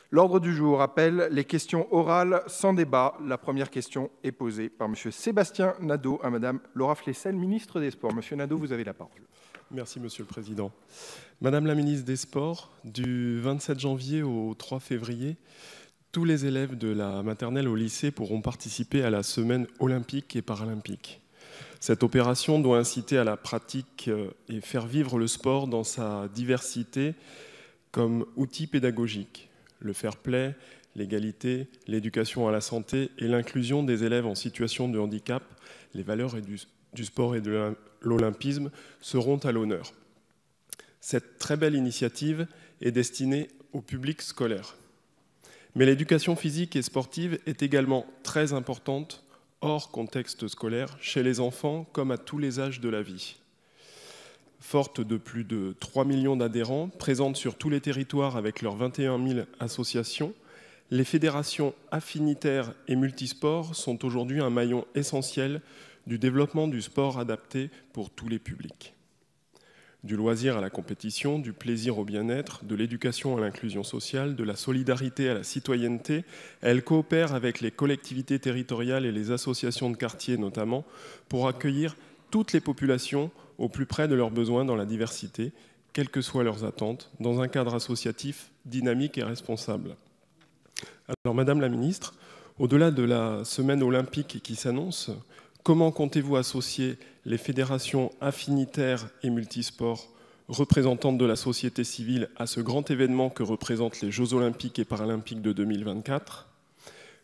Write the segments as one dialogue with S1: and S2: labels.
S1: L'ordre du jour appelle les questions orales sans débat. La première question est posée par M. Sébastien Nadeau à Mme Laura Flessel, ministre des Sports. Monsieur Nadeau, vous avez la parole.
S2: Merci, Monsieur le Président. Madame la ministre des Sports, du 27 janvier au 3 février, tous les élèves de la maternelle au lycée pourront participer à la semaine olympique et paralympique. Cette opération doit inciter à la pratique et faire vivre le sport dans sa diversité comme outil pédagogique. Le fair-play, l'égalité, l'éducation à la santé et l'inclusion des élèves en situation de handicap, les valeurs du sport et de l'olympisme seront à l'honneur. Cette très belle initiative est destinée au public scolaire. Mais l'éducation physique et sportive est également très importante hors contexte scolaire, chez les enfants comme à tous les âges de la vie. Forte de plus de 3 millions d'adhérents, présente sur tous les territoires avec leurs 21 000 associations, les fédérations affinitaires et multisports sont aujourd'hui un maillon essentiel du développement du sport adapté pour tous les publics. Du loisir à la compétition, du plaisir au bien-être, de l'éducation à l'inclusion sociale, de la solidarité à la citoyenneté, elles coopèrent avec les collectivités territoriales et les associations de quartier notamment pour accueillir toutes les populations au plus près de leurs besoins dans la diversité, quelles que soient leurs attentes, dans un cadre associatif dynamique et responsable. Alors Madame la Ministre, au-delà de la semaine olympique qui s'annonce, comment comptez-vous associer les fédérations affinitaires et multisports représentantes de la société civile à ce grand événement que représentent les Jeux olympiques et paralympiques de 2024 ?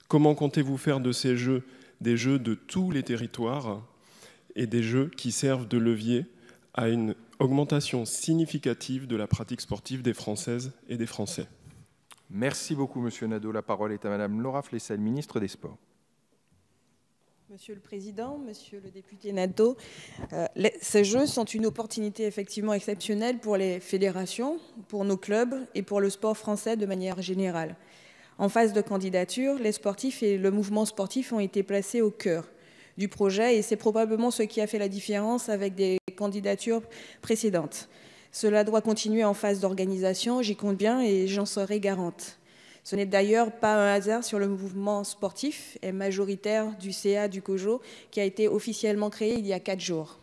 S2: Comment comptez-vous faire de ces Jeux des Jeux de tous les territoires et des Jeux qui servent de levier à une augmentation significative de la pratique sportive des Françaises et des Français ?
S1: Merci beaucoup, Monsieur Nadeau. La parole est à Madame Laura Flessel, ministre des Sports.
S3: Monsieur le Président, Monsieur le député Nadeau, ces Jeux sont une opportunité effectivement exceptionnelle pour les fédérations, pour nos clubs et pour le sport français de manière générale. En phase de candidature, les sportifs et le mouvement sportif ont été placés au cœur du projet et c'est probablement ce qui a fait la différence avec des candidatures précédentes. Cela doit continuer en phase d'organisation, j'y compte bien et j'en serai garante. Ce n'est d'ailleurs pas un hasard sur le mouvement sportif et majoritaire du CA du COJO qui a été officiellement créé il y a 4 jours.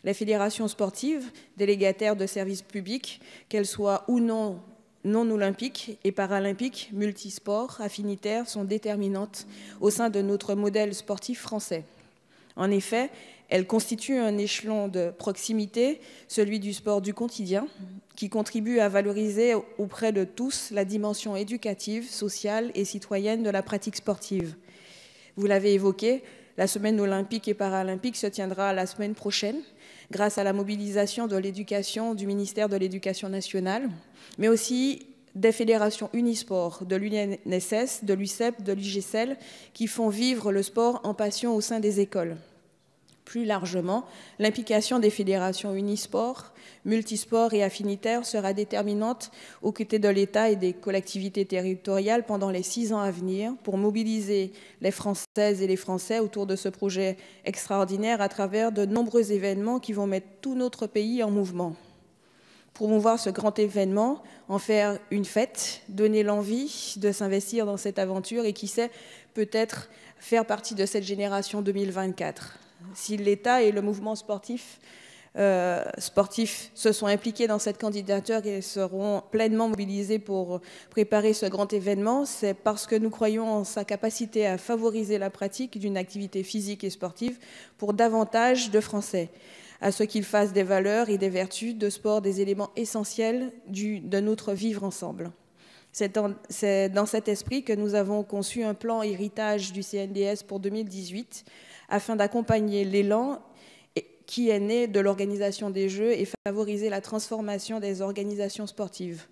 S3: Les fédérations sportives, délégataires de services publics, qu'elles soient ou non olympiques et paralympiques, multisports, affinitaires, sont déterminantes au sein de notre modèle sportif français. En effet, elles constituent un échelon de proximité, celui du sport du quotidien, qui contribue à valoriser auprès de tous la dimension éducative, sociale et citoyenne de la pratique sportive. Vous l'avez évoqué, la semaine olympique et paralympique se tiendra la semaine prochaine, grâce à la mobilisation de l'éducation du ministère de l'Éducation nationale, mais aussi des fédérations unisport, de l'UNSS, de l'UCEP, de l'UGCEL, qui font vivre le sport en passion au sein des écoles. Plus largement, l'implication des fédérations unisport, multisport et affinitaires sera déterminante aux côtés de l'État et des collectivités territoriales pendant les 6 ans à venir pour mobiliser les Françaises et les Français autour de ce projet extraordinaire à travers de nombreux événements qui vont mettre tout notre pays en mouvement. Promouvoir ce grand événement, en faire une fête, donner l'envie de s'investir dans cette aventure et qui sait, peut-être faire partie de cette génération 2024. Si l'État et le mouvement sportif se sont impliqués dans cette candidature et seront pleinement mobilisés pour préparer ce grand événement, c'est parce que nous croyons en sa capacité à favoriser la pratique d'une activité physique et sportive pour davantage de Français, à ce qu'ils fassent des valeurs et des vertus de sport des éléments essentiels de notre vivre ensemble. C'est dans cet esprit que nous avons conçu un plan héritage du CNDS pour 2018 afin d'accompagner l'élan qui est né de l'organisation des Jeux et favoriser la transformation des organisations sportives.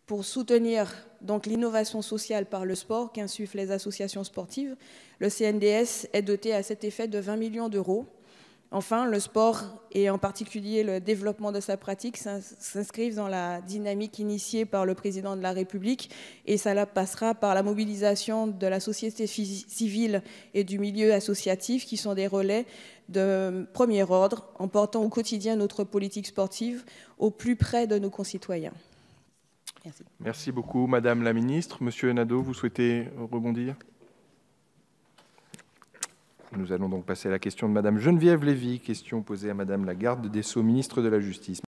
S3: Pour soutenir donc l'innovation sociale par le sport qu'insufflent les associations sportives, le CNDS est doté à cet effet de 20 millions d'euros. Enfin, le sport et en particulier le développement de sa pratique s'inscrivent dans la dynamique initiée par le président de la République et cela passera par la mobilisation de la société civile et du milieu associatif qui sont des relais de premier ordre en portant au quotidien notre politique sportive au plus près de nos concitoyens. Merci.
S1: Merci beaucoup, Madame la Ministre. Monsieur Nadeau, vous souhaitez rebondir ? Nous allons donc passer à la question de Madame Geneviève Lévy, question posée à Madame la Garde des Sceaux, ministre de la Justice.